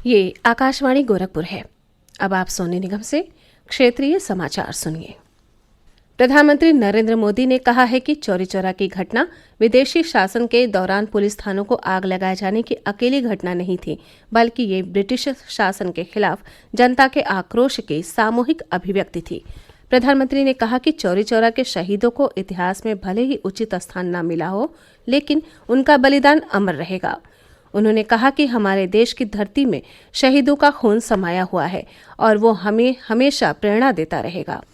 ये आकाशवाणी गोरखपुर है। अब आप सोनी निगम से क्षेत्रीय समाचार सुनिए। प्रधानमंत्री नरेंद्र मोदी ने कहा है कि चौरी चौरा की घटना विदेशी शासन के दौरान पुलिस थानों को आग लगाए जाने की अकेली घटना नहीं थी, बल्कि ये ब्रिटिश शासन के खिलाफ जनता के आक्रोश की सामूहिक अभिव्यक्ति थी। प्रधानमंत्री ने कहा कि चौरी चौरा के शहीदों को इतिहास में भले ही उचित स्थान न मिला हो, लेकिन उनका बलिदान अमर रहेगा। उन्होंने कहा कि हमारे देश की धरती में शहीदों का खून समाया हुआ है और वो हमें हमेशा प्रेरणा देता रहेगा।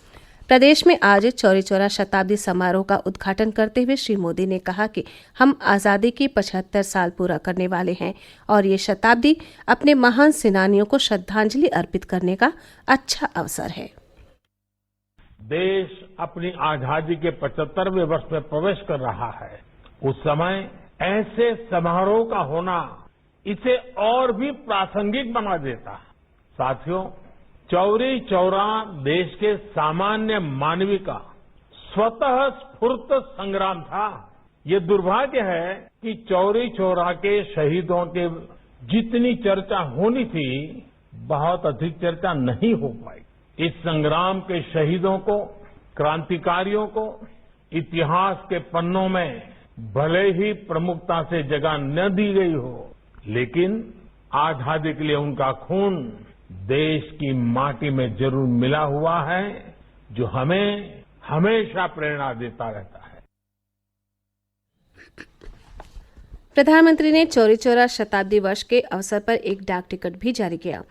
प्रदेश में आज चौरी चौरा शताब्दी समारोह का उद्घाटन करते हुए श्री मोदी ने कहा कि हम आज़ादी की 75 साल पूरा करने वाले हैं और ये शताब्दी अपने महान सेनानियों को श्रद्धांजलि अर्पित करने का अच्छा अवसर है। देश अपनी आजादी के 75वें वर्ष में प्रवेश कर रहा है। उस समय ऐसे समारोह का होना इसे और भी प्रासंगिक बना देता है। साथियों, चौरी चौरा देश के सामान्य मानवी का स्वतः स्फूर्त संग्राम था। ये दुर्भाग्य है कि चौरी चौरा के शहीदों के जितनी चर्चा होनी थी, बहुत अधिक चर्चा नहीं हो पाई। इस संग्राम के शहीदों को, क्रांतिकारियों को इतिहास के पन्नों में भले ही प्रमुखता से जगह न दी गई हो, लेकिन आजादी के लिए उनका खून देश की माटी में जरूर मिला हुआ है, जो हमें हमेशा प्रेरणा देता रहता है। प्रधानमंत्री ने चौरी चौरा शताब्दी वर्ष के अवसर पर एक डाक टिकट भी जारी किया।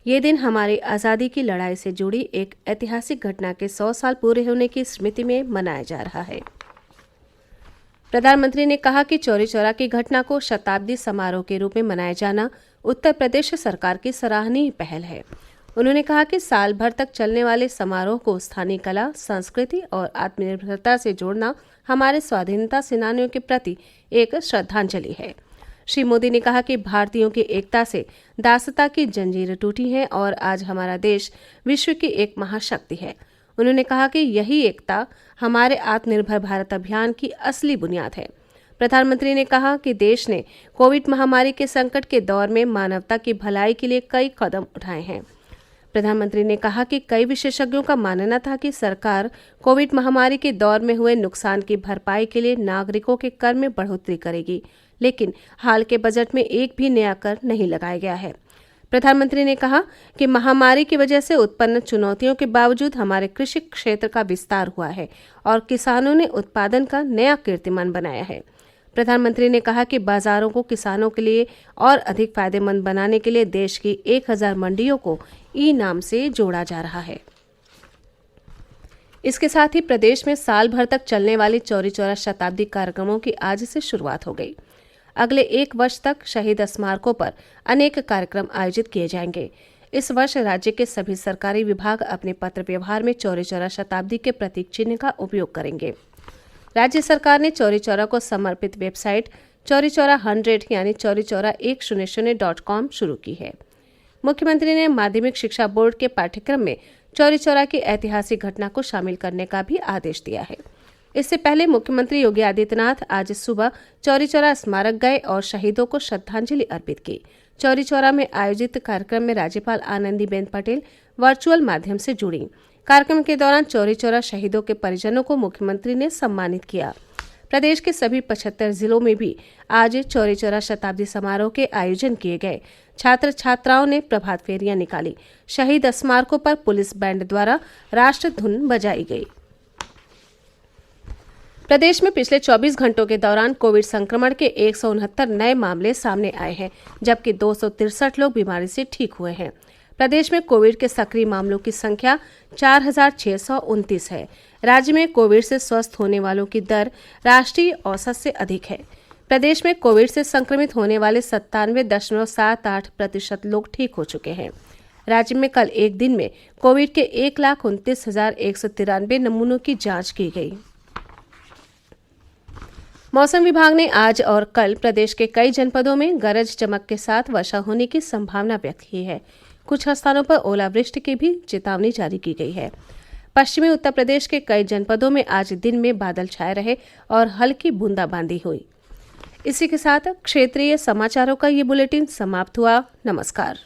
ये दिन हमारी आज़ादी की लड़ाई से जुड़ी एक ऐतिहासिक घटना के 100 साल पूरे होने की स्मृति में मनाया जा रहा है। प्रधानमंत्री ने कहा कि चौरी चौरा की घटना को शताब्दी समारोह के रूप में मनाया जाना उत्तर प्रदेश सरकार की सराहनीय पहल है। उन्होंने कहा कि साल भर तक चलने वाले समारोह को स्थानीय कला, संस्कृति और आत्मनिर्भरता से जोड़ना हमारे स्वाधीनता सेनानियों के प्रति एक श्रद्धांजलि है। श्री मोदी ने कहा कि भारतीयों की एकता से दासता की जंजीरें टूटी हैं और आज हमारा देश विश्व की एक महाशक्ति है। उन्होंने कहा कि यही एकता हमारे आत्मनिर्भर भारत अभियान की असली बुनियाद है। प्रधानमंत्री ने कहा कि देश ने कोविड महामारी के संकट के दौर में मानवता की भलाई के लिए कई कदम उठाए हैं। प्रधानमंत्री ने कहा कि कई विशेषज्ञों का मानना था कि सरकार कोविड महामारी के दौर में हुए नुकसान की भरपाई के लिए नागरिकों के कर में बढ़ोतरी करेगी, लेकिन हाल के बजट में एक भी नया कर नहीं लगाया गया है। प्रधानमंत्री ने कहा कि महामारी की वजह से उत्पन्न चुनौतियों के बावजूद हमारे कृषि क्षेत्र का विस्तार हुआ है और किसानों ने उत्पादन का नया कीर्तिमान बनाया है। प्रधानमंत्री ने कहा कि बाजारों को किसानों के लिए और अधिक फायदेमंद बनाने के लिए देश की 1000 मंडियों को ई नाम से जोड़ा जा रहा है। इसके साथ ही प्रदेश में साल भर तक चलने वाली चौरी चौरा शताब्दी कार्यक्रमों की आज से शुरुआत हो गई। अगले 1 वर्ष तक शहीद स्मारकों पर अनेक कार्यक्रम आयोजित किए जाएंगे। इस वर्ष राज्य के सभी सरकारी विभाग अपने पत्र व्यवहार में चौरी चौरा शताब्दी के प्रतीक चिन्ह का उपयोग करेंगे। राज्य सरकार ने चौरी चौरा को समर्पित वेबसाइट चौरी चौरा 100 यानी चौरी चौरा 100.com शुरू की है। मुख्यमंत्री ने माध्यमिक शिक्षा बोर्ड के पाठ्यक्रम में चौरी चौरा की ऐतिहासिक घटना को शामिल करने का भी आदेश दिया है। इससे पहले मुख्यमंत्री योगी आदित्यनाथ आज सुबह चौरी चौरा स्मारक गए और शहीदों को श्रद्धांजलि अर्पित की। चौरी चौरा में आयोजित कार्यक्रम में राज्यपाल आनंदीबेन पटेल वर्चुअल माध्यम से जुड़ी। कार्यक्रम के दौरान चौरी चौरा शहीदों के परिजनों को मुख्यमंत्री ने सम्मानित किया। प्रदेश के सभी 75 जिलों में भी आज चौरी चौरा शताब्दी समारोह के आयोजन किए गए। छात्र छात्राओं ने प्रभात फेरियां निकाली। शहीद स्मारकों पर पुलिस बैंड द्वारा राष्ट्र धुन बजाई गई। प्रदेश में पिछले 24 घंटों के दौरान कोविड संक्रमण के 169 नए मामले सामने आए हैं, जबकि 263 लोग बीमारी से ठीक हुए हैं। प्रदेश में कोविड के सक्रिय मामलों की संख्या 4629 है। राज्य में कोविड से स्वस्थ होने वालों की दर राष्ट्रीय औसत से अधिक है। प्रदेश में कोविड से संक्रमित होने वाले 97.78% लोग ठीक हो चुके हैं। राज्य में कल एक दिन में कोविड के 1,29,193 नमूनों की जांच की गई। मौसम विभाग ने आज और कल प्रदेश के कई जनपदों में गरज चमक के साथ वर्षा होने की संभावना व्यक्त की है। कुछ स्थानों पर ओलावृष्टि की भी चेतावनी जारी की गई है। पश्चिमी उत्तर प्रदेश के कई जनपदों में आज दिन में बादल छाए रहे और हल्की बूंदाबांदी हुई। इसी के साथ क्षेत्रीय समाचारों का ये बुलेटिन समाप्त हुआ। नमस्कार।